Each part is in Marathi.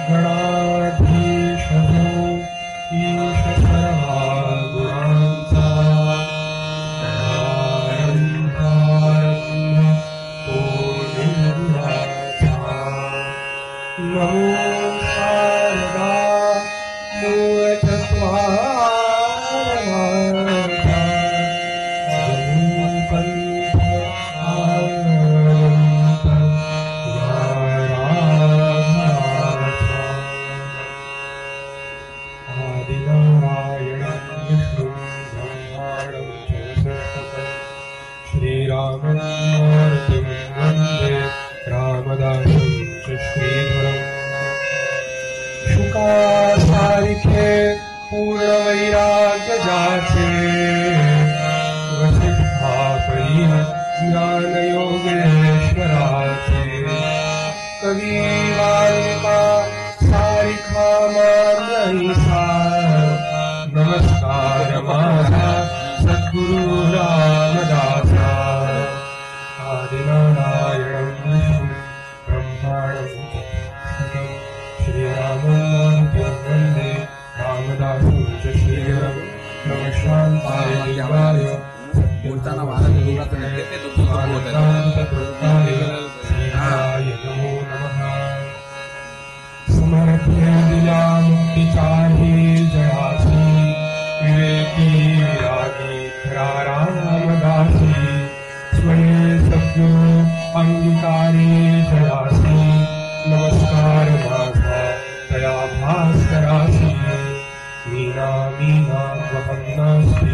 गणाधीशो ईश सर्वा गुणांचा नमो शारदा मूलतत्त्वाधारा पंथ आनंद आदिनारायणं विष्णुं ब्रह्माणं च षष्ठकं श्रीराममूर्तिं वन्दे रामदासं च श्रीधरम् शुकासारिखे पूर्णवैराग्य जाचे वसिष्ठापरी ज्ञानयोगेश्वराचे कवी वाल्मिका सारिखा मार्गईसा नमस्कार माझा सद्गुरु रामदासा आदिनारायणं विष्णुं ब्रह्माणं षष्ठकं श्रीराममूर्तिं वन्दे रामदासं च श्रीधरम् नमः शान्ताय देवाय बोलताना महाराज दोघांचं नव्हे ते शान्ताय नमो नमः समर्थे दिला मुक्तीचाही जयासी विवेकी विरागी खरा रामदासी स्वये सद्गुरु अंगीकारी जयासी नमस्कार माझा तया भास्करासी मीना मीना वहं नास्ति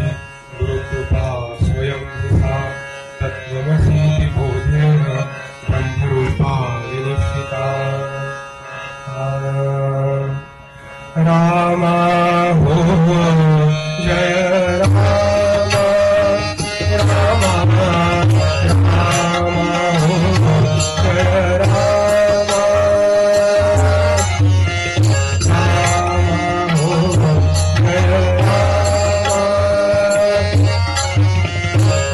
गुरुकृपा स्वयं दिशा तत्त्वमसीति बोधेन ब्रह्मरूपा विनिश्चिता राम हो जय राम राम राम हो जय राम राम हो जय राम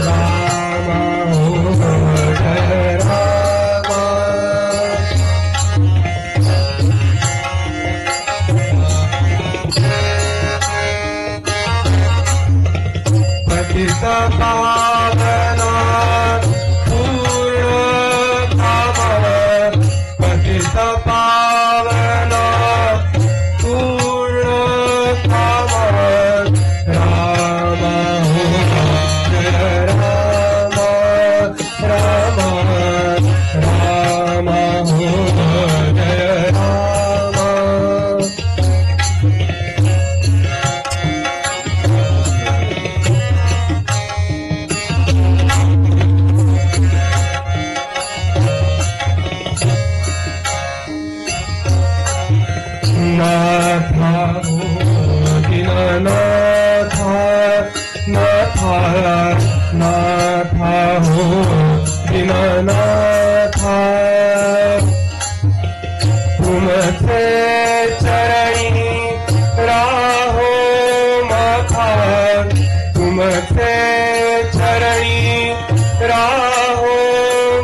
राम हो जय राम पतित पावना पूर्ण धाम पतित पावना पूर्ण धाम राम हो जय राम राम राम हो जय राम नाथा हो दीननाथा नाथा नाथा हो दीननाथा तुमसे चरणी राहो माथा तुमसे चरणी राहो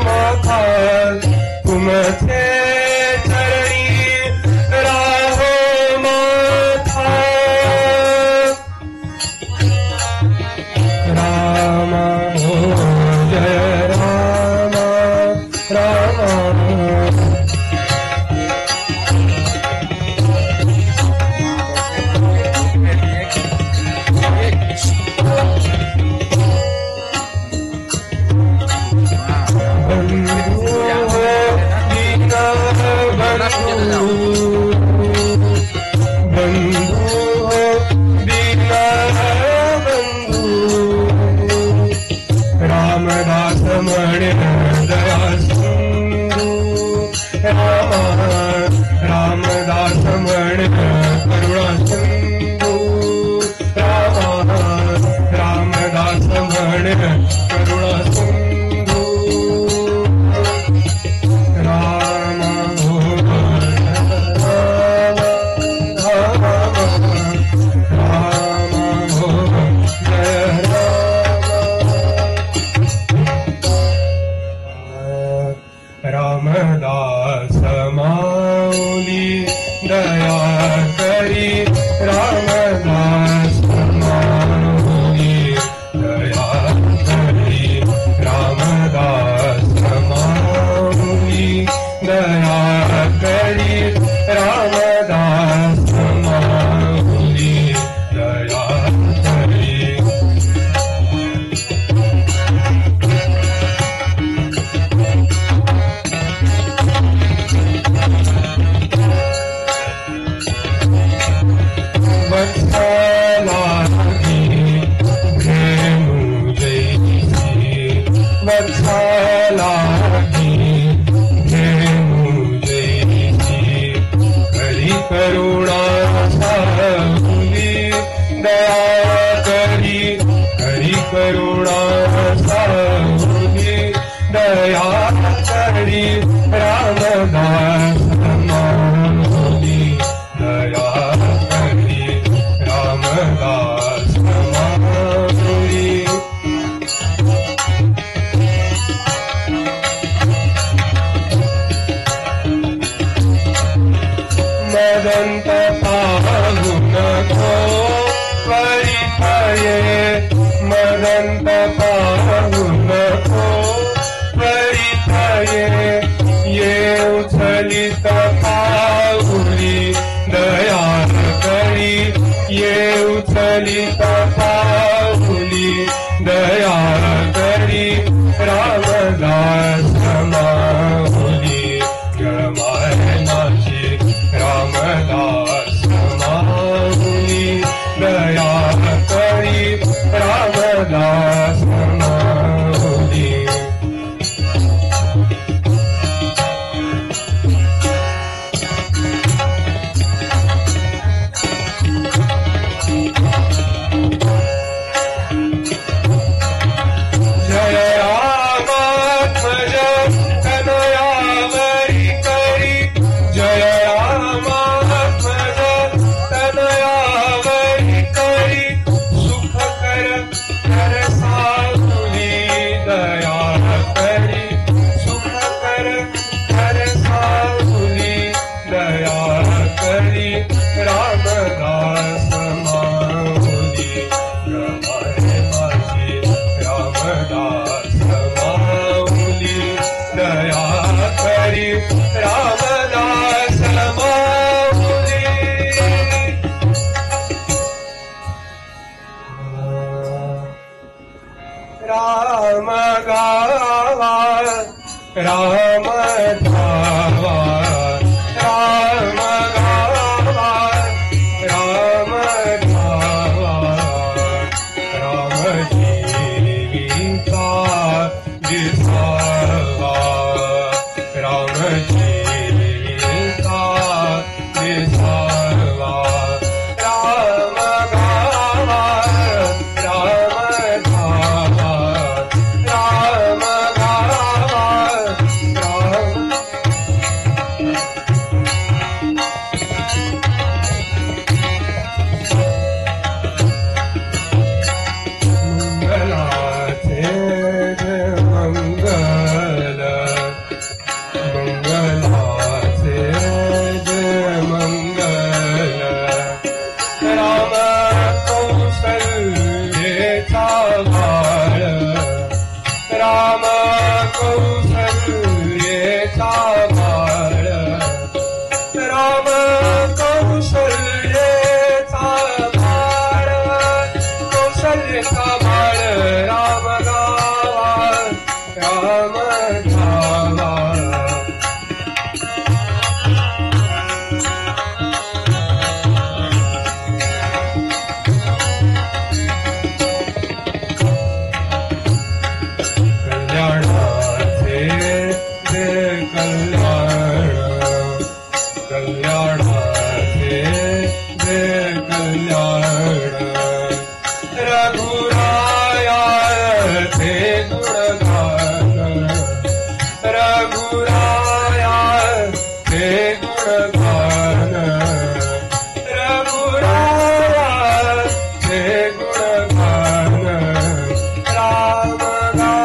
माथा तुमसे चरणी राहो माथा राम हो जय राम राम दया करी रामदास माऊली दया करी रामदास माऊली दया करी रामदास माऊली दया करी वत्सलागी धेनु जैसी वत्सलागी धेनु जैसी करी करुणा साहुली दया करी करुणा साहुली दया करी रामदास माऊली दया करी रामदास माऊली मदंत पाहुन को परिचये मदंत पाहुन को परिचये ये उछलित पाऊली दया करी ये उछलित पाऊली दया करी रामदास माऊली गमायनाची रामदास माऊली दया करी रामदास माऊली जय रामात्मज तनयावरी करी जय रामात्मज तनयावरी करी सुखकर कर साहुली दया करी सुखकर कर साहुली दया करी रामदास माऊली रमाय माझी रामदास माऊली दया करी रामदास माऊली राम गावा राम धावा राम गावा राम धावा राम जीविता दिसावा राम जीविता दिसावा राम गावा राम धावा राम गावा राम मंगलाचे मंगल मंगलाचे मंगल राम कौशल्येचा बाळ राम कौशल्येचा बाळ राम कौशल्येचा बाळ कौशल्येचा बाळ राम गावा राम धावा कल्याणाचे दे कल्याण कल्याणाचे दे कल्याण रघुराया ते गुणगान रघुराया ते गुणगान रघुराया ते गुणगान राम गावा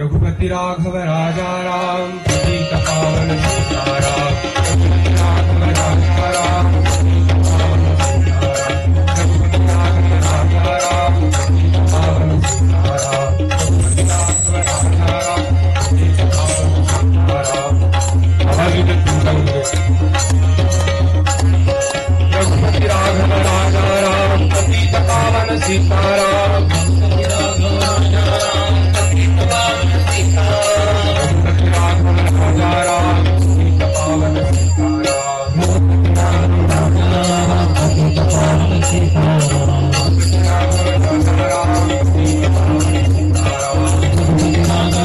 रघुपति राघव राजा राम पतित पावन सीताराम रघुपति राघव राजा राम पतित पावन सीताराम रघुपति राघव राजा राम पतित पावन सीताराम रघुपति राघव राजा राम पतित पावन सीताराम आवाज येते तुमचा रघुपति राघव राजा राम पतित पावन सीताराम रघुपति राघव राजा राम पतित पावन सीताराम रघुपति राघव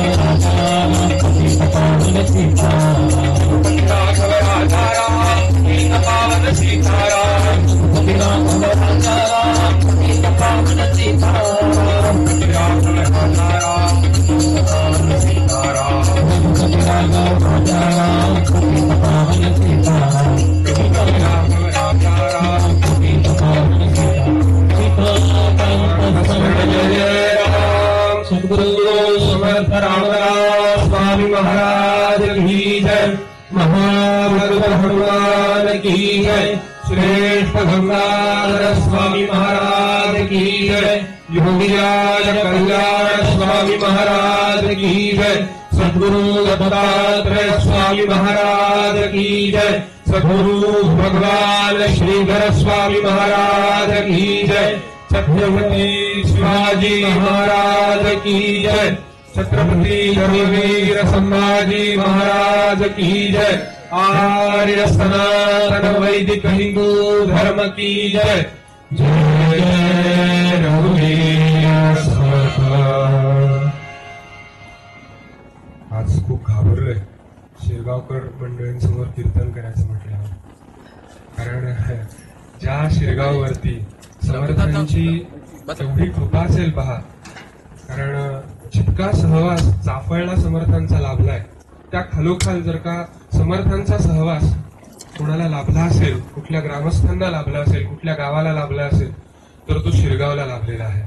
राजा राम पतित पावन सीताराम रघुपति राघव राजा राम पतित पावन सीताराम रघुपति राघव राजा राम पतित पावन सीताराम रघुपति राघव राजा राम पतित पावन सीताराम रघुपति राघव राजा राम पतित पावन सीताराम रघुपति राघव राजा राम पतित पावन सीताराम रघुपति राघव राजा राम पतित पावन सीताराम रघुपति राघव राजा राम पतित पावन सीताराम रघुपति राघव राजा राम पतित पावन सीताराम जय राम सद्गुरु समर्थ रामदास स्वामी महाराज की जय महाभगवत हनुमान की जय श्रेष्ठ गंगाधर स्वामी महाराज की जय योगीराज कल्याण स्वामी महाराज की जय सद्गुरु दत्तात्रेय स्वामी महाराज की जय सद्गुरु भगवान श्रीधर स्वामी महाराज की जय छत्रपति शिवाजी महाराज की जय छत्रपति धर्मवीर संभाजी महाराज की जय आर्य सनातन वैदिक हिंदू धर्म की जय जय जय रघुवीर समर्थ। आज खूप घाबरलोय शिरगावकर मंडळींसमोर कीर्तन करायचं म्हटल्यावर, कारण ज्या शिरगाववरती समर्थांची एवढी कृपा असेल पहा, कारण जितका सहवास चाफळला समर्थांचा लाभलाय त्या खालोखाल जर का समर्थांचा सहवास कोणाला लाभला असेल, कुठल्या ग्रामस्थांना लाभला असेल, कुठल्या गावाला लाभला असेल, तर तो शिरगावला लाभलेला आहे.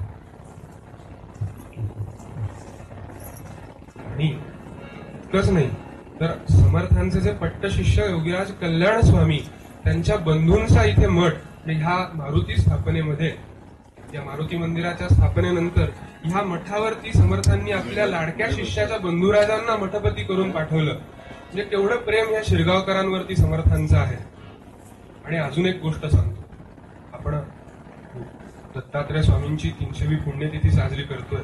आणि इतकंच नाही तर समर्थांचे जे पट्टशिष्य योगीराज कल्याण स्वामी त्यांच्या बंधूंचा इथे मठ, ह्या मारुती स्थापनेमध्ये, या मारुती मंदिराच्या स्थापनेनंतर ह्या मठावरती समर्थांनी आपल्या लाडक्या शिष्याच्या बंधुराजांना मठपती करून पाठवलं. म्हणजे तेवढं प्रेम या शिरगावकरांवरती समर्थांचं आहे. आणि अजून एक गोष्ट सांगतो, आपण दत्तात्रय स्वामींची 300वी पुण्यतिथी साजरी करतोय,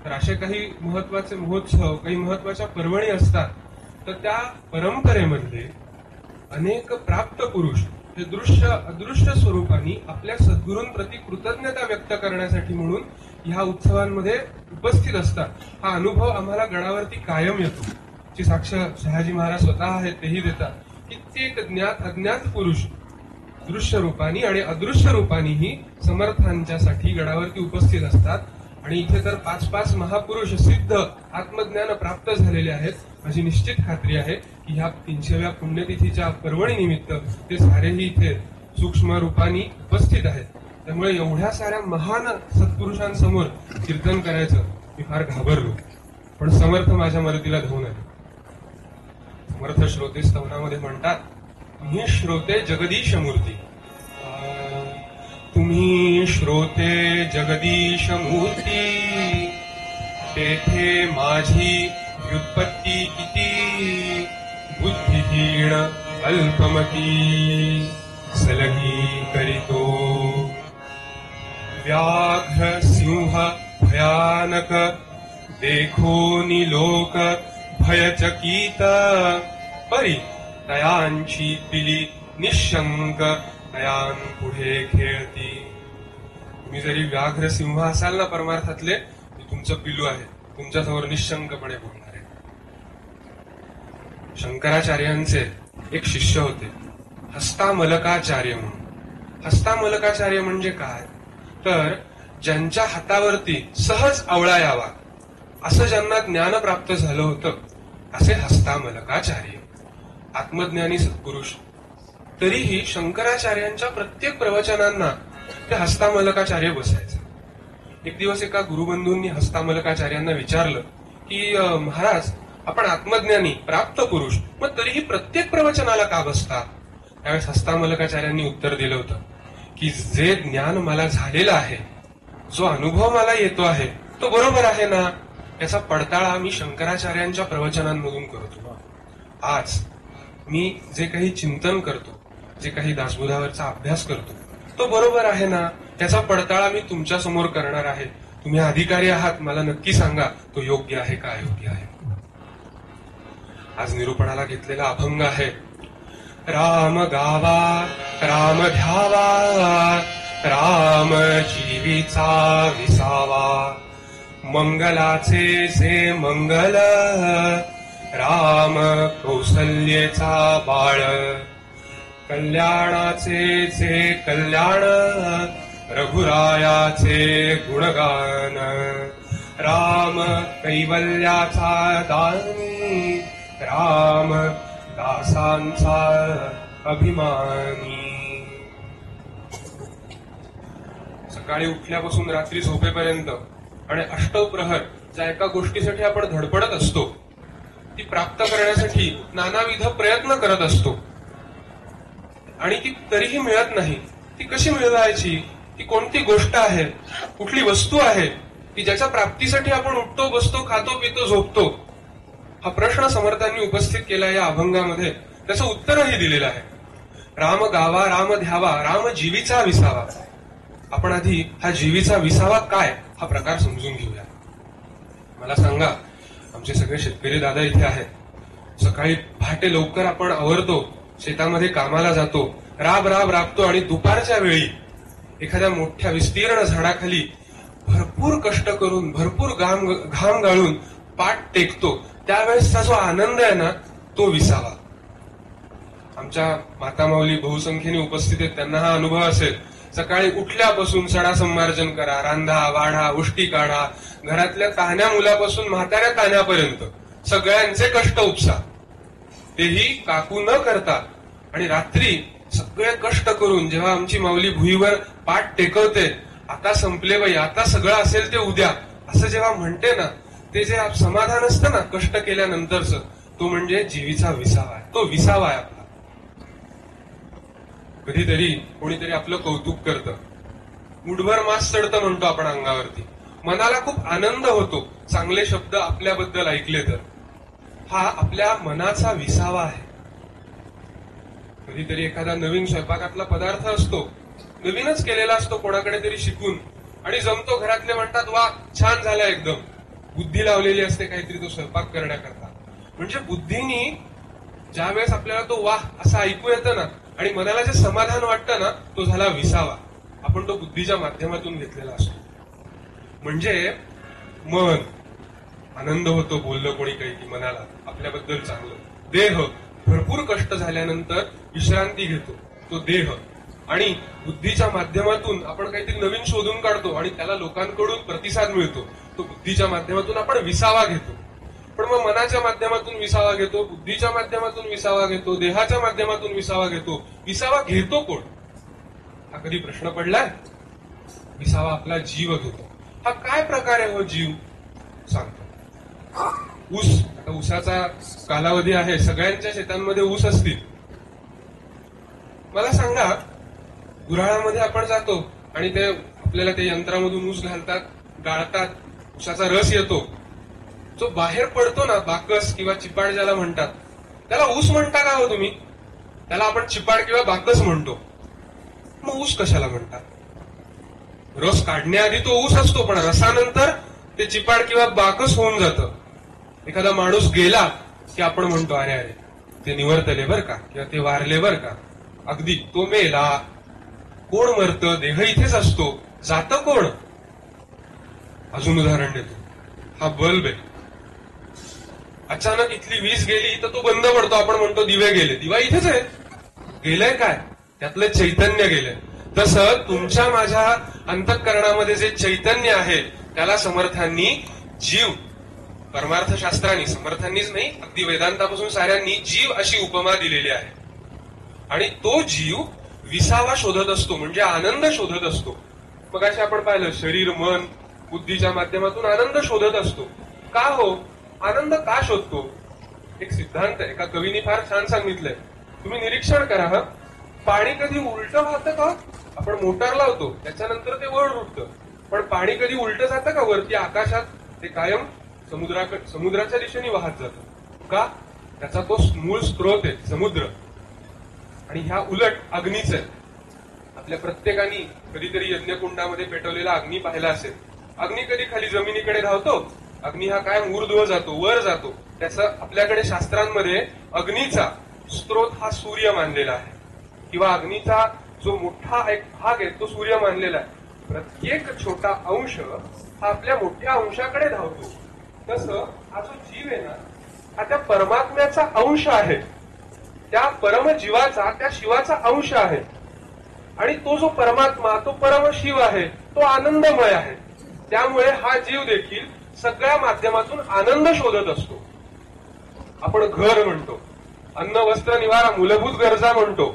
तर असे काही महत्वाचे महोत्सव, काही महत्वाच्या पर्वणी असतात, तर त्या परंपरेमध्ये अनेक प्राप्त पुरुष हे दृश्य अदृश्य स्वरूपाने आपल्या सद्गुरूंप्रती कृतज्ञता व्यक्त करण्यासाठी म्हणून ह्या उत्सवांमध्ये उपस्थित असतात. हा अनुभव आम्हाला गडावरती कायम येतो. ची साक्ष शहाजी महाराज स्वतः आहेत, तेही देतात. कित्येक ज्ञात अज्ञात पुरुष दृश्य रूपानी आणि अदृश्य रूपानीही समर्थांच्यासाठी गडावरती उपस्थित असतात. आणि इथे तर 5-5 महापुरुष सिद्ध आत्मज्ञान प्राप्त झालेले आहेत. माझी निश्चित खात्री आहे की ह्या 300व्या पुण्यतिथीच्या पर्वणी निमित्त ते सारेही इथे सूक्ष्म रूपाने उपस्थित आहेत. त्यामुळे एवढ्या साऱ्या महान सत्पुरुषांसमोर कीर्तन करायचं मी फार घाबरलो, पण समर्थ माझ्या मदतीला धावून आले. समर्थ श्रोते स्तवनामध्ये म्हणतात, तुम्ही श्रोते जगदीश मूर्ती, तुम्ही श्रोते जगदीश मूर्ती, तेथे माझी व्युत्पत्ती किती, बुद्धिहीन अल्पमती सलगी करीतो, व्याघ्र सिंह भयानक देखोनी लोक भयचकित, परी तयांची पिली निशंक तयां पुढे खेळती. तुम्ही जरी व्याघ्र सिंह असाल ना परमार्थातले, मी तुमचं पिल्लू आहे, तुमच्यासमोर निशंकपणे बोलणार आहे. शंकराचार्यांचे एक शिष्य होते हस्तामलकाचार्य म्हणून. हस्तामलकाचार्य म्हणजे काय, तर ज्यांच्या हातावरती सहज आवळा यावा असं ज्यांना ज्ञान प्राप्त झालं होतं, असे हस्तामलकाचार्य आत्मज्ञानी सत्पुरुष. तरीही शंकराचार्यांच्या प्रत्येक प्रवचनांना ते हस्तामलकाचार्य बसायचे. एक दिवस एका गुरुबंधूंनी हस्तामलकाचार्यांना विचारलं की महाराज आपण आत्मज्ञानी प्राप्त पुरुष, मग तरीही प्रत्येक प्रवचनाला का बसता? त्यावेळेस हस्तामलकाचार्यांनी उत्तर दिलं होतं की जे ज्ञान मला झालेलं आहे, जो अनुभव मला येतो आहे, तो बरोबर आहे ना, याचा पडताळा मी शंकराचार्यांच्या प्रवचनांमधून करतो. आज मी जे काही चिंतन करतो, जे काही दासबोधावरचा अभ्यास करतो, तो बरोबर आहे ना, याचा पडताळा मी तुमच्या समोर करणार आहे. तुम्ही अधिकारी आहात, मला नक्की सांगा तो योग्य आहे का अयोग्य आहे. आज निरूपणाला घेतलेला अभंग आहे, राम गावा राम ध्यावा, राम जीवीचा विसावा, मंगलाचे जे मंगल, राम कौसल्येचा बाळ, कल्याणाचे जे कल्याण, रघुरायाचे गुणगान, राम कैवल्याचा दानी, राम दासांचा अभिमानी. सकाळी उठल्यापासून रात्री झोपेपर्यंत आणि अष्टप्रहर ज्या एका गोष्टीसाठी आपण धडपडत असतो, ती प्राप्त करण्यासाठी नानाविध प्रयत्न करत असतो आणि ती तरीही मिळत नाही. ती कशी मिळवायची? ती कोणती गोष्ट आहे, कुठली वस्तू आहे की ज्याच्या प्राप्तीसाठी आपण उठतो, बसतो, खातो, पितो, झोपतो? हा प्रश्न समर्थांनी उपस्थित केला या अभंगामध्ये. त्याचं उत्तरही दिलेलं आहे. राम गावा राम ध्यावा, राम जीवीचा विसावा. आपण आधी हा जीवीचा विसावा काय हा प्रकार समजून घेऊया. मला सांगा, आमचे सगळे शेतकरी दादा इथे आहेत. सकाळी पहाटे लवकर आपण आवरतो, शेतामध्ये कामाला जातो, राब राब राबतो आणि दुपारच्या वेळी एखाद्या मोठ्या विस्तीर्ण झाडाखाली भरपूर कष्ट करून, भरपूर घाम गाळून पाठ टेकतो. त्यावेळेसचा जो आनंद आहे ना, तो विसावा. आमच्या मातामाऊली बहुसंख्येने उपस्थित आहेत, त्यांना हा अनुभव असेल. सकाळी उठल्यापासून सडा संमार्जन करा, रांधा वाढा, उष्टी काढा, घरातल्या तान्ह्या मुलापासून म्हाताऱ्या तान्ह्यापर्यंत सगळ्यांचे कष्ट उपसा, तेही काकू न करता. आणि रात्री सगळे कष्ट करून जेव्हा आमची माऊली भुईवर पाठ टेकवते, आता संपले बाई, आता सगळं असेल ते उद्या, असं जेव्हा म्हणते ना, ते जे समाधान असतं ना कष्ट केल्यानंतरच, तो म्हणजे जीवीचा विसावा आहे. तो विसावा आहे आपला. कधीतरी कोणीतरी आपलं कौतुक करतं, मुठभर मास चढतं म्हणतो आपण अंगावरती, मनाला खूप आनंद होतो चांगले शब्द आपल्याबद्दल ऐकले तर. हा आपल्या मनाचा विसावा आहे. कधीतरी एखादा नवीन स्वयंपाकातला पदार्थ असतो, नवीनच केलेला असतो कोणाकडे तरी शिकून, आणि जमतो. घरातले म्हणतात वा छान झाला एकदम. बुद्धी लावलेली असते काहीतरी तो स्वयंपाक करण्याकरता. म्हणजे बुद्धीनी ज्या वेळेस आपल्याला तो वाह असं ऐकू येतं ना, आणि मनाला जे समाधान वाटतं ना, तो झाला विसावा. आपण तो बुद्धीच्या माध्यमातून घेतलेला असतो. म्हणजे मन आनंद होतो, बोललं कोणी काही की मनाला आपल्याबद्दल चांगलं. देह भरपूर कष्ट झाल्यानंतर विश्रांती घेतो, तो देह. आणि बुद्धीच्या माध्यमातून आपण काहीतरी नवीन शोधून काढतो आणि त्याला लोकांकडून प्रतिसाद मिळतो, तो बुद्धीच्या माध्यमातून आपण विसावा घेतो. पण मग मनाच्या माध्यमातून विसावा घेतो, बुद्धीच्या माध्यमातून विसावा घेतो, देहाच्या माध्यमातून विसावा घेतो. विसावा घेतो कोण? हा कधी प्रश्न पडलाय? विसावा आपला जीव घेतो. हा काय प्रकार आहे हो जीव? सांगतो. ऊस, आता ऊसाचा कालावधी आहे, सगळ्यांच्या शेतांमध्ये ऊस असतील. मला सांगा, गुऱ्हाळामध्ये आपण जातो आणि ते आपल्याला ते यंत्रामधून ऊस घालतात, गाळतात, ऊसाचा रस येतो. जो बाहेर पडतो ना, बाकस किंवा चिपाड ज्याला म्हणतात, त्याला ऊस म्हणता का हो तुम्ही? त्याला आपण चिपाड किंवा बाकस म्हणतो. मग ऊस कशाला म्हणतात? रस काढण्याआधी तो ऊस असतो, पण रसानंतर ते चिपाड किंवा बाकस होऊन जातं. एखादा माणूस गेला की आपण म्हणतो अरे अरे ते निवर्तले बर का, किंवा ते वारले बर का. अगदी तो मेला. कोण मरतं? देह इथेच असतो, जातं कोण? अजून उदाहरण देतो. हा बल्ब आहे, अचानक इथली वीज गेली तर तो बंद पडतो, आपण म्हणतो दिवे गेले. दिवा इथेच आहे, गेलंय काय? त्यातलं चैतन्य गेलंय. तसं तुमच्या माझ्या अंतःकरणामध्ये जे चैतन्य आहे त्याला समर्थांनी जीव, परमार्थशास्त्रांनी, समर्थांनीच नाही, अगदी वेदांतापासून साऱ्यांनी जीव अशी उपमा दिलेली आहे. आणि तो जीव विसावा शोधत असतो, म्हणजे आनंद शोधत असतो. मग असे आपण पाहिलं, शरीर मन बुद्धीच्या माध्यमातून आनंद शोधत असतो. का हो? आनंद का शोधतो? एक सिद्धांत आहे, एका कवीने फार छान सांगितलंय. तुम्ही निरीक्षण करा हा, पाणी कधी उलट वाहतं का? आपण मोटार लावतो त्याच्यानंतर ते वर उठतं, पण पाणी कधी उलट जातं का वरती आकाशात? ते कायम समुद्राच्या दिशेने वाहत जातं. का? त्याचा तो मूळ स्रोत आहे समुद्र. आणि ह्या उलट अग्नीच आहे. आपल्या प्रत्येकाने कधीतरी यज्ञकुंडामध्ये पेटवलेला अग्नी पाहिला असेल. अग्नी कधी खाली जमिनीकडे धावतो? अग्नी हा काय ऊर्ध्व जातो, वर जातो. त्याचं आपल्याकडे शास्त्रांमध्ये अग्नीचा स्रोत हा सूर्य मानलेला आहे, किंवा अग्नीचा जो मोठा एक भाग आहे तो सूर्य मानलेला आहे. प्रत्येक छोटा अंश हा आपल्या मोठ्या अंशाकडे धावतो. तसं हा जो जीव आहे ना, हा त्या परमात्म्याचा अंश आहे, त्या परमजीवाचा, त्या शिवाचा अंश आहे. आणि तो जो परमात्मा, तो परमशिव आहे, तो आनंदमय आहे. त्यामुळे हा जीव देखील सगळ्या माध्यमातून आनंद शोधत असतो. आपण घर म्हणतो, अन्न वस्त्र निवारा मूलभूत गरजा म्हणतो,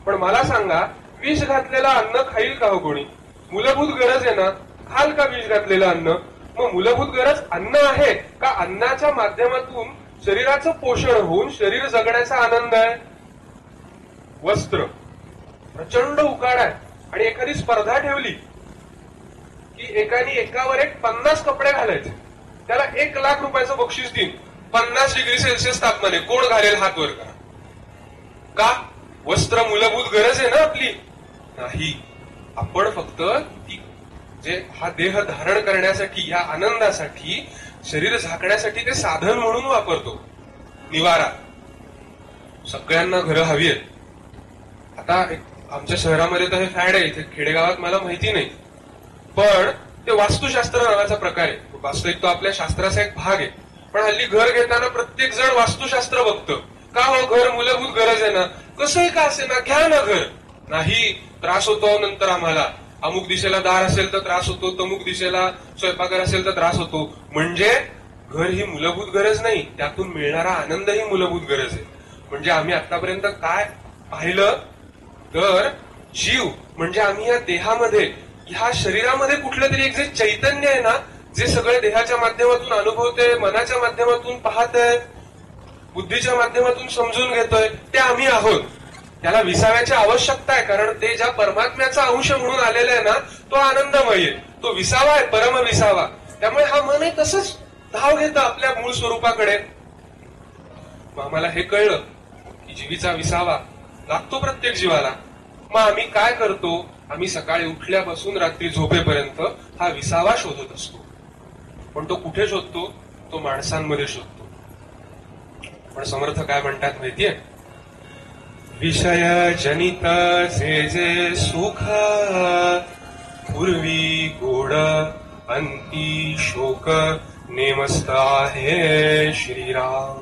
पण मला सांगा, विष घातलेलं अन्न खाईल का हो कोणी? मूलभूत गरज आहे ना, खाल का विष घातलेलं अन्न? मग मूलभूत गरज अन्न आहे का अन्नाच्या माध्यमातून शरीराचं पोषण होऊन शरीर जगण्याचा आनंद आहे? वस्त्र प्रचंड उकाड आहे आणि एखादी स्पर्धा ठेवली की एकाने एकावर एक 50 कपडे घालायचे, त्याला 1,00,000 रुपयाचं बक्षीस देईन. 50 डिग्री सेल्सिअस तापमान आहे, कोण घालेल हात वर करा. का? वस्त्र मूलभूत गरज आहे ना आपली? नाही. आपण फक्त ती जे हा देह धारण करण्यासाठी, या आनंदासाठी, शरीर झाकण्यासाठी ते साधन म्हणून वापरतो. निवारा. सगळ्यांना घरं हवी आहेत. आता आमच्या शहरामध्ये तर हे फॅड आहे, इथे खेडेगावात मला माहिती नाही, पण ते वास्तुशास्त्र नावाचा प्रकार आहे. वास्तविक तो आपल्या शास्त्राचा एक भाग आहे. पण हल्ली घर घेताना प्रत्येक जण वास्तुशास्त्र बघतं. का हो? घर मूलभूत गरज आहे ना, कसंही का असे ना, घ्या ना घर. नाही, त्रास होतो नंतर आम्हाला. अमुक दिशेला दार असेल तर त्रास होतो, तमुक दिशेला स्वयंपाकघर असेल तर त्रास होतो. म्हणजे घर ही मूलभूत गरज नाही, त्यातून मिळणारा आनंद ही मूलभूत गरज आहे. म्हणजे आम्ही आतापर्यंत काय पाहिलं तर जीव म्हणजे आम्ही या देहामध्ये, ह्या शरीरामध्ये कुठलं तरी एक जे चैतन्य आहे ना, जे सगळे देहाच्या माध्यमातून अनुभवते, मनाच्या माध्यमातून पाहतोय, बुद्धीच्या माध्यमातून समजून घेतोय, ते आम्ही आहोत. त्याला विसाव्याची आवश्यकता आहे, कारण ते ज्या परमात्म्याचा अंश म्हणून आलेला आहे ना, तो आनंदमय आहे, तो विसावा आहे, परम विसावा. त्यामुळे हा मन आहे तसंच धाव घेतं आपल्या मूळ स्वरूपाकडे. आम्हाला हे कळलं की जीवीचा विसावा लागतो प्रत्येक जीवाला. मग आम्ही काय करतो? आम्ही सकाळी उठल्यापासून रात्री झोपेपर्यंत हा विसावा शोधत असतो. पण तो कुठे शोधतो? तो माणसांमध्ये शोधतो. पण समर्थ काय म्हणतात माहितीये? विषय जनित जे जे सुख, पूर्वी गोड अंती शोक, नेमस्त आहे श्रीराम.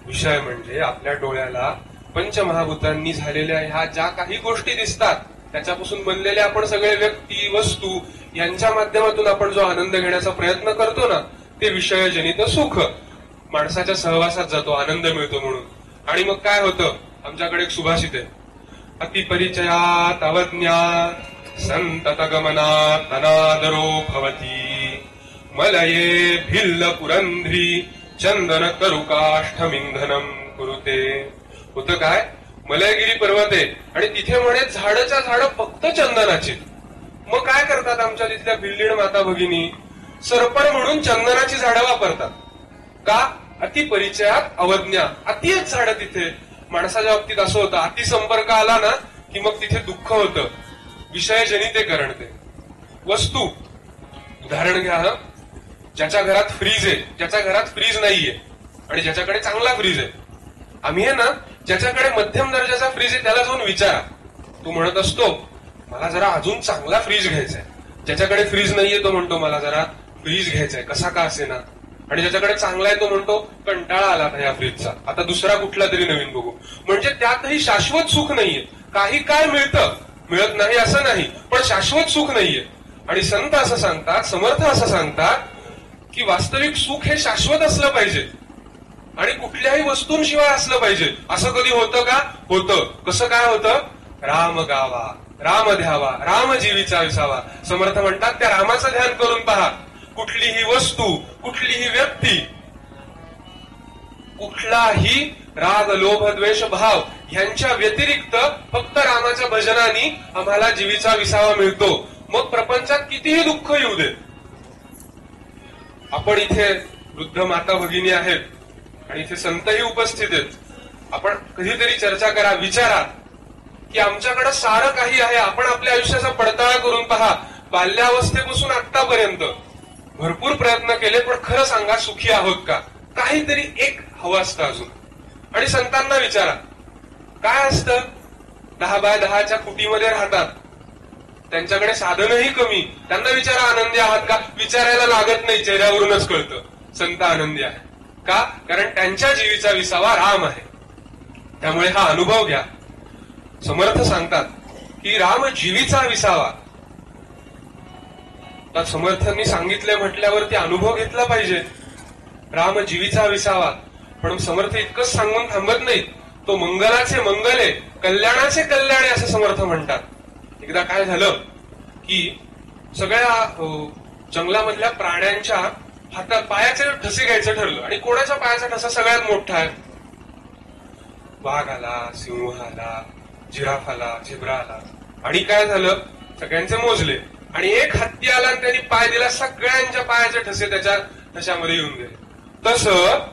विषय म्हणजे आपल्या डोळ्याला पंचमहाभूतांनी झालेल्या ह्या ज्या काही गोष्टी दिसतात, त्याच्यापासून बनलेल्या आपण सगळे व्यक्ती, वस्तू, यांच्या माध्यमातून आपण जो आनंद घेण्याचा प्रयत्न करतो ना, ते विषयजनित सुख. माणसाच्या सहवासात जातो, आनंद मिळतो म्हणून. आणि मग काय होतं? आमच्याकडे एक सुभाषित आहे, अतिपरिचयात अवज्ञात संतत गमनात अनादरो भवती, मलये भिल्ल पुरंध्री चंदन तरुकाष्ठमिंधनम कुरुते. होतं काय? मलयगिरी पर्वत आहे आणि तिथे म्हणे झाडच्या झाडं फक्त चंदनाची. मग काय करतात आमच्या तिथल्या भिल्लीड माता भगिनी? सरपण म्हणून चंदनाची झाडं वापरतात. का? अतिपरिचयात अवज्ञा. अतिच झाडं तिथे. माणसाच्या बाबतीत असं होतं, अतिसंपर्क आला ना की मग तिथे दुःख होतं. विषयजनितेकरण. ते वस्तू उदाहरण घ्या, ज्याच्या घरात फ्रीज आहे, ज्याच्या घरात फ्रीज नाहीये आणि ज्याच्याकडे चांगला फ्रीज आहे. आम्ही आहे ना, ज्याच्याकडे मध्यम दर्जाचा फ्रीज आहे त्याला जाऊन विचारा, तो म्हणत असतो मला जरा अजून चांगला फ्रीज घ्यायचाय. ज्याच्याकडे फ्रीज नाहीये तो म्हणतो मला जरा फ्रीज घ्यायचाय, कसा का असे ना. आणि ज्याच्याकडे चांगला आहे तो म्हणतो कंटाळा आला आता या फ्रीजचा, आता दुसरा कुठला तरी नवीन बघू. म्हणजे त्यातही शाश्वत सुख नाहीये. काही काय मिळतं, मिळत नाही असं नाही, पण शाश्वत सुख नाहीये. आणि संत असं सांगतात, समर्थ असं सांगतात की वास्तविक सुख हे शाश्वत असलं पाहिजे आणि कुठल्याही वस्तूंशिवाय असलं पाहिजे. असं कधी होतं का? होतं. कसं काय होतं? राम गावा, राम ध्यावा, राम जीवीचा विसावा. समर्थ म्हणतात त्या रामाचं ध्यान करून पहा. कुठलीही वस्तू, कुठलीही व्यक्ती, कुठलाही राग, लोभ, द्वेष, भाव यांच्या व्यतिरिक्त फक्त रामाच्या भजनाने आम्हाला जीवीचा विसावा मिळतो. मग प्रपंचात कितीही दुःख येऊ दे. आपण इथे वृद्ध माता भगिनी आहेत आणि इथे संतही उपस्थित आहेत. आपण कधीतरी चर्चा करा, विचारा की आमच्याकडे सारं काही आहे. आपण आपल्या आयुष्याचा पडताळा करून पहा. बाल्यावस्थेपासून आतापर्यंत भरपूर प्रयत्न केले, पण खरं सांगा सुखी आहोत का? काहीतरी एक हवं असतं अजून. आणि संतांना विचारा काय असतं. 10x10च्या कुटीमध्ये राहतात, त्यांच्याकडे साधनही कमी. त्यांना विचारा आनंदी आहात का? विचारायला लागत नाही, चेहऱ्यावरूनच कळतं संत आनंदी आहे. का? कारण त्यांच्या जीवीचा विसावा राम आहे. त्यामुळे हा अनुभव घ्या. समर्थ सांगतात की राम जीवीचा विसावा. तर समर्थांनी सांगितले म्हटल्यावर ते अनुभव घेतला पाहिजे. राम जीवीचा विसावा. पण समर्थ इतकंच सांगून थांबत नाहीत. तो मंगलाचे मंगले, कल्याणाचे कल्याणे असं समर्थ म्हणतात. एकदा काय झालं की सगळ्या जंगलामधल्या प्राण्यांच्या हातात पायाचे ठसे घ्यायचं ठरलं. आणि कोणाच्या पायाचा ठसा सगळ्यात मोठा आहे? वाघ आला, सिंह आला, जिराफ आला, झेब्रा आला. आणि काय झालं, सगळ्यांचे मोजले आणि एक हत्ती आला आणि त्यांनी पाय दिला. सगळ्यांच्या पायाचे ठसे त्याच्या ठशामध्ये येऊन गेले. तसं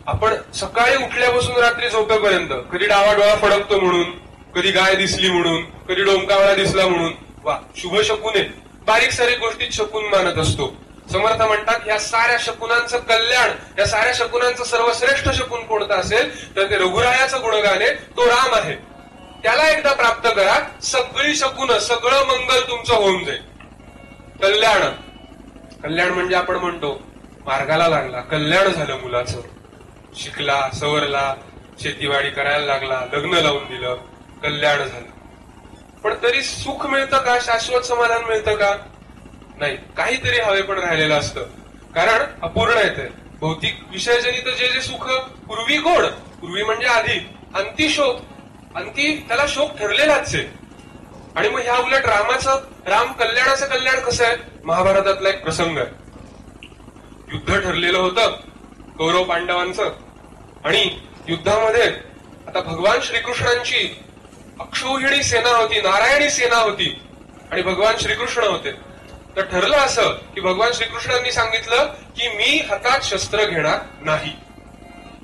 आपण सकाळी उठल्यापासून रात्री झोपेपर्यंत कधी डावा डोळा फडकतो म्हणून, कधी गाय दिसली म्हणून, कधी डोमकावळा दिसला म्हणून, वा शुभ शकुने, बारीक सारीक गोष्टीत शकुन मानत असतो. समर्थ म्हणतात या साऱ्या शकुनांचं कल्याण, या साऱ्या शकुनांचं सर्वश्रेष्ठ शकुन कोणतं असेल तर ते रघुरायाचं गुणगान आहे, तो राम आहे. त्याला एकदा प्राप्त करा, सगळी शकुन, सगळं मंगल तुमचं होऊन जाईल. कल्याण, कल्याण म्हणजे आपण म्हणतो मार्गाला लागला, कल्याण झालं मुलाचं, शिकला, सवरला, शेतीवाडी करायला लागला, लग्न लावून दिलं, कल्याण झालं. पण तरी सुख मिळतं का? शाश्वत समाधान मिळतं का? नाही. काहीतरी हवे पण राहिलेलं असतं. कारण अपूर्ण येते. भौतिक विषयजनित जे जे सुख पूर्वी गोड, पूर्वी म्हणजे आधी, अंती शोक, अंती त्याला शोक ठरलेलाच आहे. आणि मग ह्या उलट राम कल्याणाचं कल्याण कसं आहे? महाभारतातला एक प्रसंग आहे. युद्ध ठरलेलं होतं कौरव पांडवांचं. आणि युद्धामध्ये आता भगवान श्रीकृष्णांची अक्षौहिणी सेना होती, नारायणी सेना होती आणि भगवान श्रीकृष्ण होते. तर ठरलं असं की भगवान श्रीकृष्णांनी सांगितलं की मी हातात शस्त्र घेणार नाही,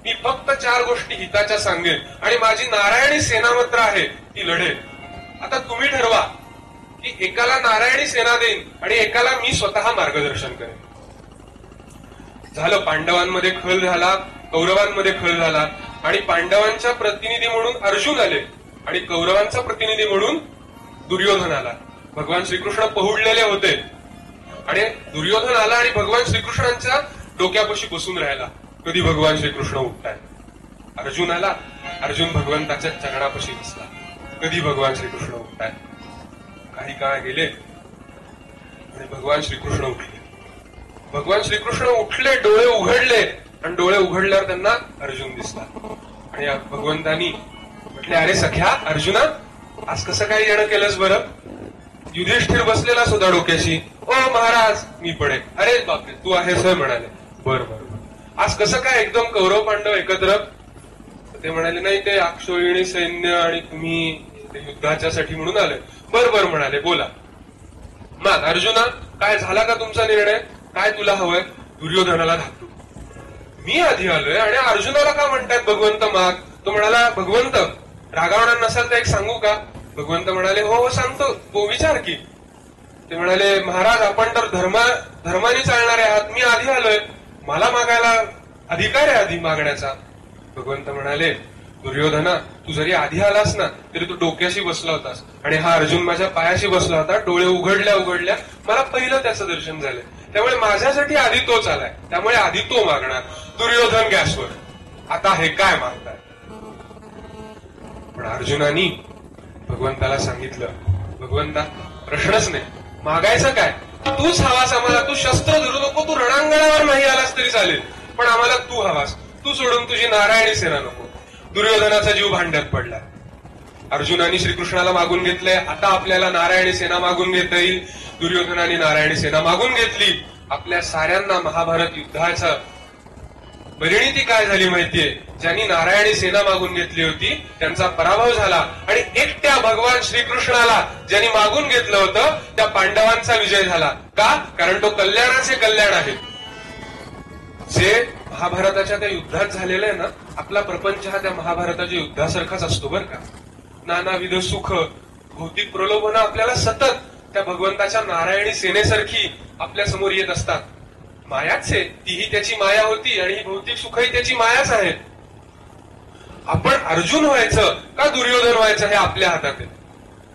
मी फक्त 4 गोष्टी हिताच्या सांगेन आणि माझी नारायणी सेना मात्र आहे ती लढेल. आता तुम्ही ठरवा की एकाला नारायणी सेना देईन आणि एकाला मी स्वतः मार्गदर्शन करेन. झालं, पांडवांमध्ये खल झाला, कौरवांमध्ये खल झाला. आणि पांडवांच्या प्रतिनिधी म्हणून अर्जुन आले आणि कौरवांचा प्रतिनिधी म्हणून दुर्योधन आला. भगवान श्रीकृष्ण पहुडलेले होते आणि दुर्योधन आला आणि भगवान श्रीकृष्णांच्या डोक्यापाशी बसून राहिला. कधी भगवान श्रीकृष्ण उठताय. अर्जुन आला, अर्जुन भगवंताच्या चरणापाशी बसला. कधी भगवान श्रीकृष्ण उठताय. काही काळ गेले आणि भगवान श्रीकृष्ण उठले. भगवान श्रीकृष्ण उठले, डोळे उघडले आणि डोळे उघडल्यावर त्यांना अर्जुन दिसला. आणि भगवंतांनी म्हटले, अरे सख्या अर्जुना, आज कसं काय येणं केलंस बरं? युधिष्ठिर बसलेला सुद्धा डोक्याशी. ओ महाराज मी पडे. अरे बापरे तू आहेस म्हणाले. बर बर, आज कसं काय एकदम कौरव पांडव एकत्र? ते म्हणाले, नाही ते अक्षौहिणी सैन्य आणि तुम्ही युद्धाच्यासाठी म्हणून आले. बर बर म्हणाले, बोला. मग अर्जुना काय झाला का तुमचा निर्णय? काय तुला हवंय? दुर्योधनाला धाकटू. मी आधी आलोय आणि अर्जुनाला का म्हणतात भगवंत माग? तो म्हणाला, भगवंत रागावणार नसाल तर एक सांगू का? भगवंत म्हणाले, हो हो सांगतो, हो विचार की. ते म्हणाले, महाराज आपण तर धर्माने चालणारे आहात, मी आधी आलोय, मला मागायला अधिकार आहे आधी मागण्याचा. भगवंत म्हणाले, दुर्योधना तू जरी आधी आलास ना तरी तू डोक्याशी बसला होतास आणि हा अर्जुन माझ्या पायाशी बसला होता. डोळे उघडल्या उघडल्या मला पहिलं त्याचं दर्शन झालं. त्यामुळे माझ्यासाठी आधी तोच आलाय, त्यामुळे आधी तो मागणार. दुर्योधन गॅसवर. आता हे काय मागताय? पण अर्जुनानी भगवंताला सांगितलं, भगवंता प्रश्नच नाही, मागायचं काय? तूच हवास आम्हाला. तू शस्त्र धरू नको, तू रणांगणावर नाही आलास तरी चालेल, पण आम्हाला तू हवास. तू सोडून तुझी नारायणी सेना नको. दुर्योधनाचा जीव भांड्यात पडला. अर्जुनानी श्रीकृष्णाला मागून घेतलंय, आता आपल्याला नारायणी सेना मागून घेता येईल. दुर्योधनाने नारायणी सेना मागून घेतली. आपल्या साऱ्यांना महाभारत युद्धाचं परिणिती काय झाली माहितीये? ज्यांनी नारायणी सेना मागून घेतली होती त्यांचा पराभव झाला आणि एकट्या भगवान श्रीकृष्णाला ज्यांनी मागून घेतलं होतं त्या पांडवांचा विजय झाला. का? कारण तो कल्याणाचे कल्याण आहे. जे महाभारताच्या त्या युद्धात झालेलं आहे ना, आपला प्रपंच हा त्या महाभारताच्या युद्धासारखाच असतो बरं का. नानाविध सुख, भौतिक प्रलोभनं आपल्याला सतत त्या भगवंताच्या नारायणी सेनेसारखी आपल्या समोर येत असतात. मायाच आहे, तीही त्याची माया होती आणि ही भौतिक सुखही त्याची मायाच आहे. आपण अर्जुन व्हायचं का दुर्योधन व्हायचं हे आपल्या हातात आहे.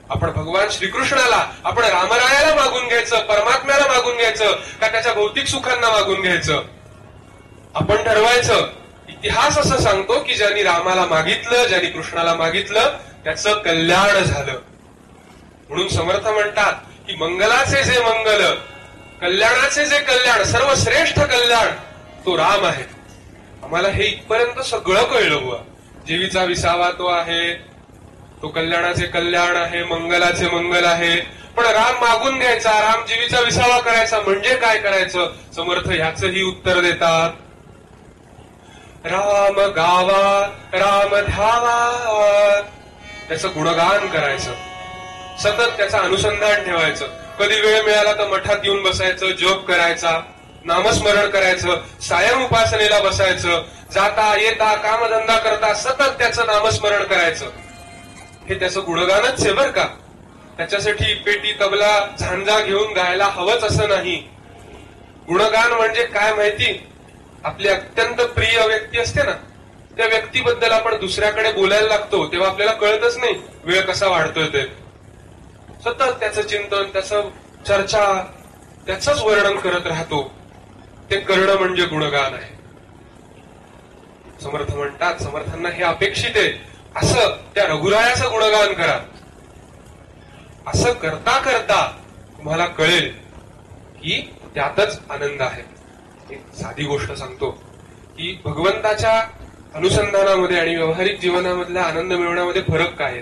आपण भगवान श्रीकृष्णाला, आपण रामरायाला मागून घ्यायचं, परमात्म्याला मागून घ्यायचं का त्याच्या भौतिक सुखांना मागून घ्यायचं आपण ठरवायचं. इतिहास असं सांगतो की ज्यांनी रामाला मागितलं, ज्यांनी कृष्णाला मागितलं त्याचं कल्याण झालं. म्हणून समर्थ म्हणतात की मंगलाचे जे मंगल, कल्याणाचे जे कल्याण, सर्वश्रेष्ठ कल्याण तो राम आहे. आम्हाला हे इथपर्यंत सगळं कळलं बुवा. जीवीचा विसावा तो आहे, तो कल्याणाचे कल्याण आहे, मंगलाचे मंगल आहे. पण राम मागून घ्यायचा, राम जीवीचा विसावा करायचा म्हणजे काय करायचं? समर्थ ह्याचंही उत्तर देतात. राम गावा, राम धावा, त्याचं गुणगान करायचं, सतत त्याचं अनुसंधान ठेवायचं. कधी वेळ मिळाला तर मठात येऊन बसायचं, जप करायचा, नामस्मरण करायचं, सायं उपासनेला बसायचं, जाता येता कामधंदा करता सतत त्याचं नामस्मरण करायचं. हे त्याचं गुणगानच आहे बरं का. त्याच्यासाठी पेटी, तबला, झांजा घेऊन गायला हवंच असं नाही. गुणगान म्हणजे काय माहिती? आपली अत्यंत प्रिय व्यक्ती असते ना, त्या व्यक्तीबद्दल आपण दुसऱ्याकडे बोलायला लागतो तेव्हा आपल्याला कळतच नाही वेळ कसा वाढतोय ते. सतत त्याचं चिंतन, त्याचं चर्चा, त्याचंच वर्णन करत राहतो. ते करणं म्हणजे गुणगान आहे. समर्थ म्हणतात, समर्थांना हे अपेक्षित आहे, असं त्या रघुरायाचं गुणगान करा. असं करता करता तुम्हाला कळेल की त्यातच आनंद आहे. एक साधी गोष्ट सांगतो की भगवंताच्या अनुसंधानामध्ये आणि व्यावहारिक जीवनामधला आनंद मिळवण्यामध्ये फरक काय आहे?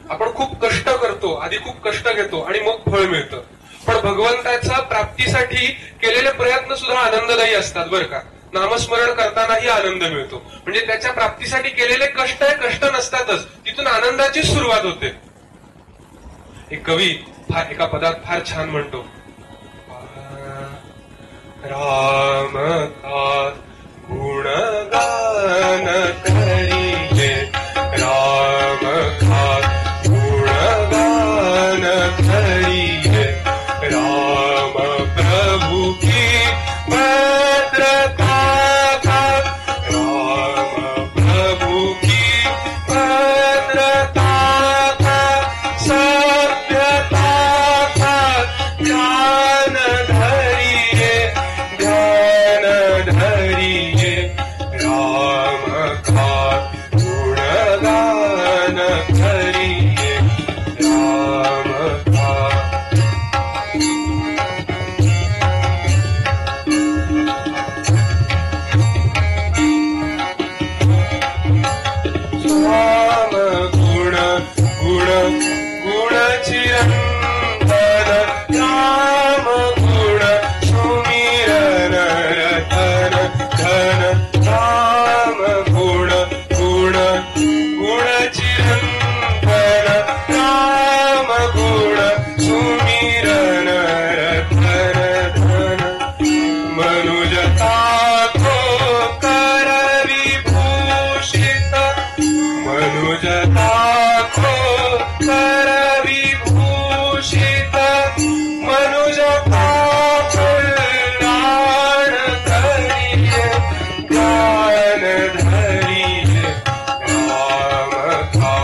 आपण खूप कष्ट करतो, आधी खूप कष्ट घेतो आणि मग फळ मिळतं. पण भगवंताच्या प्राप्तीसाठी केलेले प्रयत्न सुद्धा आनंददायी असतात बरं का. नामस्मरण करतानाही आनंद मिळतो, म्हणजे त्याच्या प्राप्तीसाठी केलेले कष्ट हे कष्ट नसतातच, तिथून आनंदाची सुरुवात होते. एक कवी एका पदात फार छान म्हणतो, राम का गुणगान करिले, राम का गुणगान करिले, राम प्रभु की भद्रता का, राम प्रभु की भद्रता का, सभ्यता का ध्यान धरिए, ध्यान धरिए, राम का गुणगान करिए, राम का. राम गुण गुण गुण चिरंतन, राम गुण सुमिरन रतन धन, राम गुण गुण गुण चिरंतन, राम गुण सुमिरन रतन धन, मनुजता को कर विभूषित, मनुजता को कर विभूषित, मनुजता कल्याण करिए, ज्ञान धरिए, राम का.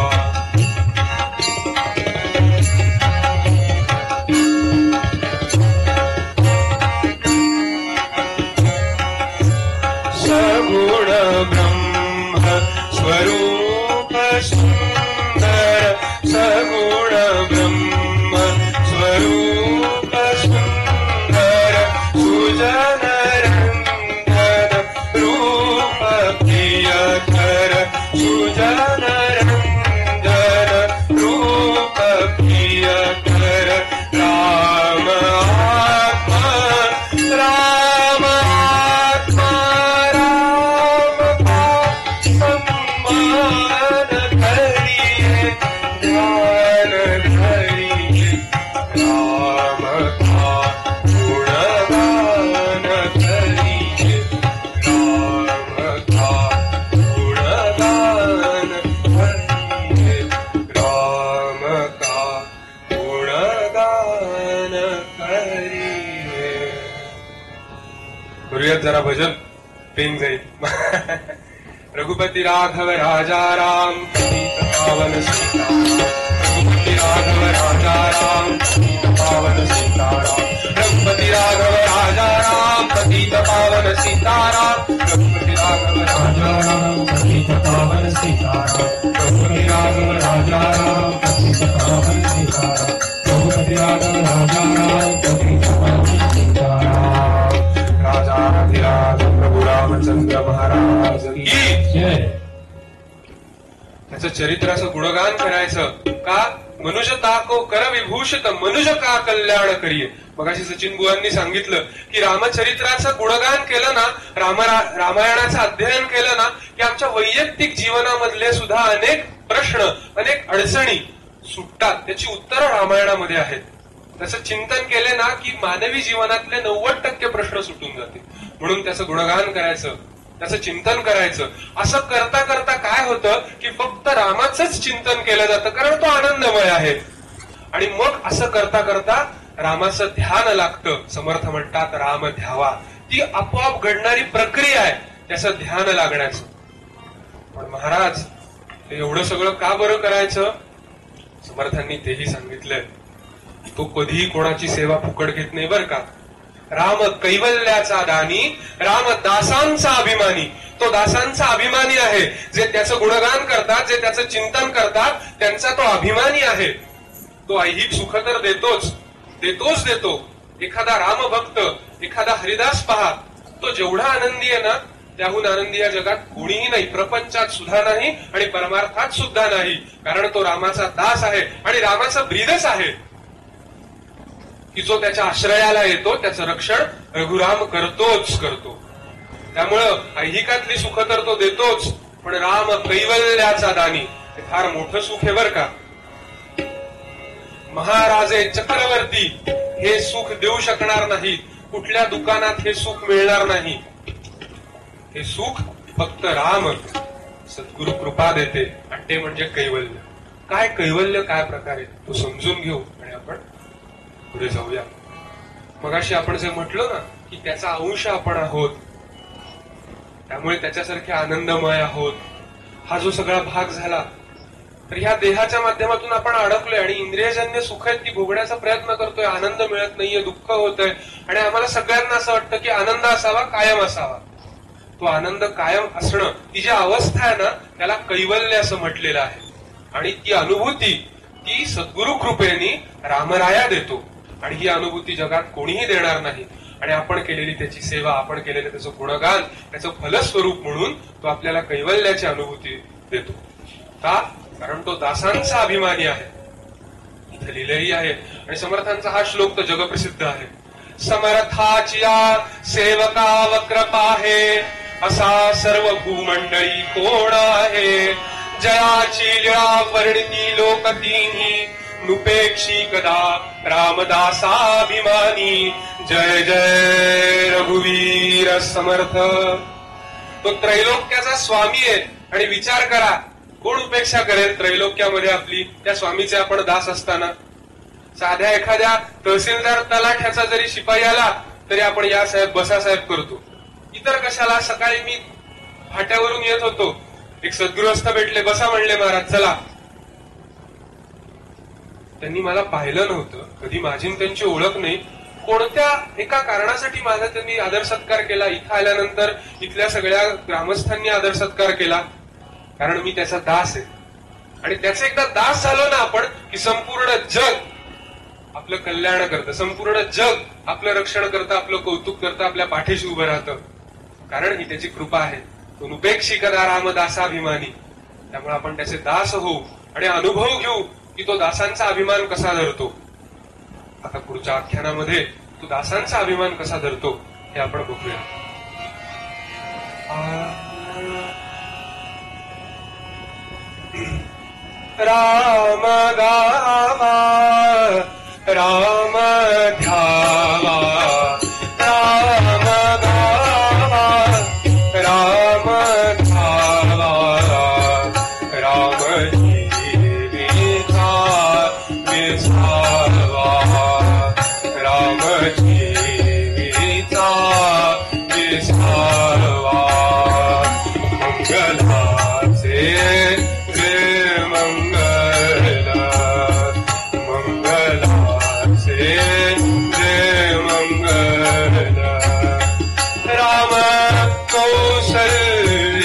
सगुण ब्रह्म स्वरूप सुंदर, सगुण ब्रह्म स्वरूप सुंदर, सुजन रंजन रूप प्रियकर, सुजन रंजन रूप प्रियकर, राम आत्मा करूयात जरा भजन, पेंग जाईल. रघुपती राघव राजा राम पतित पावन सीताराम. रघुपती राघव राजा राम पतित पावन सीताराम. रघुपती राघव राजा राम पतित पावन सीताराम. रघुपती राघव राजा राम पतित पावन सीताराम. रघुपती राघव राजा राम पतित पावन सीताराम. रघुपती राघव राजा राम पतित पावन सीताराम. राजाधिराज प्रभू रामचंद्र महाराज की जय. त्याचं चरित्राचं गुणगान करायचं का? मनुज ताको कर विभूषित मनुज का कल्याण करिये. मगाशी सचिन बुवांनी सांगितलं की रामचरित्राचं गुणगान केलं ना, रामायणाचं अध्ययन केलं ना, की आमच्या वैयक्तिक जीवनामधले सुद्धा अनेक प्रश्न, अनेक अडचणी सुटतात. त्याची उत्तरं रामायणामध्ये आहेत. त्याचं चिंतन केले ना की मानवी जीवनातले 90% प्रश्न सुटून जाते. म्हणून त्याचं गुणगान करायचं, त्याचं चिंतन करायचं. असं करता करता काय होतं की फक्त रामाचंच चिंतन केलं जातं, कारण तो आनंदमय आहे. आणि मग असं करता करता रामाचं ध्यान लागतं. समर्थ म्हणतात राम ध्यावा. ती आपोआप घडणारी प्रक्रिया आहे त्याचं ध्यान लागण्याचं. पण महाराज एवढं सगळं का बरं करायचं? समर्थांनी तेही सांगितलंय. तो कधीही कोणाची सेवा फुकट घेत नाही बर का. राम कैवल्याचा दानी, राम दासांचा अभिमानी. तो दासांचा अभिमानी आहे. जे त्याचं गुणगान करतात, जे त्याचं चिंतन करतात, त्यांचा तो अभिमानी आहे. तो ऐहिक सुख तर देतोच देतो. एखादा रामभक्त, एखादा हरिदास पहा, तो जेवढा आनंदी आहे ना, त्याहून आनंदी या जगात कोणीही नाही. प्रपंचात सुद्धा नाही आणि परमार्थात सुद्धा नाही. कारण तो रामाचा दास आहे आणि रामाचा ब्रीदच आहे की जो त्याच्या आश्रयाला येतो, त्याचं रक्षण रघुराम करतोच करतो. त्यामुळं ऐहिकातली सुख तर तो देतोच, पण राम कैवल्याचा दानी हे फार मोठं सुख आहे बर का. महाराजे चक्रवर्ती हे सुख देऊ शकणार नाही. कुठल्या दुकानात हे सुख मिळणार नाही. हे सुख फक्त राम सद्गुरु कृपा देते. आणि ते म्हणजे कैवल्य. काय कैवल्य, काय प्रकारे तो समजून घेऊ आणि आपण पुढे जाऊया. मगाशी आपण जे म्हटलं ना की त्याचा अंश आपण आहोत, त्यामुळे त्याच्यासारखे आनंदमय आहोत. हा जो सगळा भाग झाला, तर ह्या देहाच्या माध्यमातून आपण अडकलोय आणि इंद्रियजन्य सुख आहेत ती भोगण्याचा प्रयत्न करतोय. आनंद मिळत नाहीये, दुःख होतंय. आणि आम्हाला सगळ्यांना असं वाटतं की आनंद असावा, कायम असावा. तो आनंद कायम असणं, ती जी अवस्था आहे ना, त्याला कैवल्य असं म्हटलेलं आहे. आणि ती अनुभूती ती सद्गुरु कृपेने रामराया देतो. आणि ही अनुभूती जगात कोणीही देणार नाही. आणि आपण केलेली त्याची सेवा, आपण केलेलं त्याचं गुणगान, त्याचं फलस्वरूप म्हणून तो आपल्याला कैवल्याची अनुभूती देतो. का? कारण तो दासांचा अभिमानी आहे. इथे लिहिलेली आहे. आणि समर्थांचा हा श्लोक तर जगप्रसिद्ध आहे. समर्थाचिया सेवका वक्र पाहे, असा सर्व भूमंडळी कोण आहे. जयाची लीळा वर्णिती लोक तिन्ही, नुपेक्षी कदा रामदासाभिमानी. जय जय रघुवीर समर्थ. तो त्रैलोक्याचा स्वामी आहे. आणि विचार करा, कोण उपेक्षा करेल त्रैलोक्यामध्ये आपली? त्या स्वामीचे आपण दास असताना. साध्या एखाद्या तहसीलदार तलाठ्याचा जरी शिपाई आला तरी आपण या साहेब, बसा साहेब करतो. इतर कशाला? सकाळी मी फाट्यावरून येत होतो, एक सद्गृहस्थ भेटले. बसा म्हणले महाराज, चला. त्यांनी मला पाहिलं नव्हतं, कधी माझी त्यांची ओळख नाही. कोणत्या एका कारणासाठी माझा त्यांनी आदर सत्कार केला. इथं आल्यानंतर इथल्या सगळ्या ग्रामस्थांनी आदर सत्कार केला, कारण मी त्याचा दास आहे. आणि त्याचा एकदा दास झालो ना आपण, की संपूर्ण जग आपलं कल्याण करतं. संपूर्ण जग आपलं रक्षण करतं, आपलं कौतुक करतं, आपल्या पाठीशी उभं राहतं. कारण ही त्याची कृपा आहे. तो नुपेक्षी कदा रामदासाभिमानी. त्यामुळे आपण त्याचे दास होऊ आणि अनुभव घेऊ की तो दासांचा अभिमान कसा धरतो. आता पुढच्या आख्यानामध्ये तो दासांचा अभिमान कसा धरतो हे आपण बघूया. राम गावा राम ध्यावा, राम गावा राम ध्यावा, राम जीविता विसावा, राम जीविता विसावा. विसावा मंगलाचे जय मंगल मंगलाचे जय मंगल राम कौसल्येचा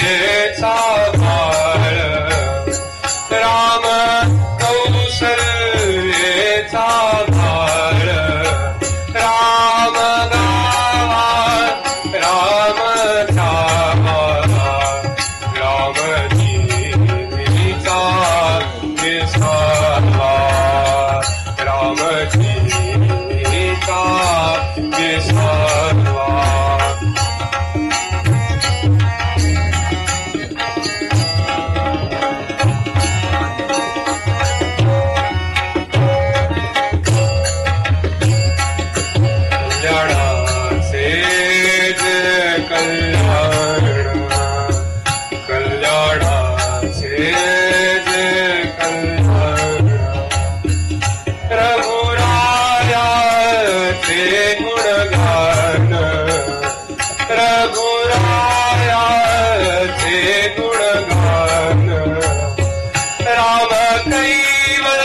बाळ राम कौसल्येचा बाळ राम गावात राम राम जीविता विसावा राम जीविता विसावा कल्याणाचे जय कल्याण कल्याणाचे जय कल्याण रघुरायाचे गुणगान रघुरायाचे गुणगान राम कैवल्याचे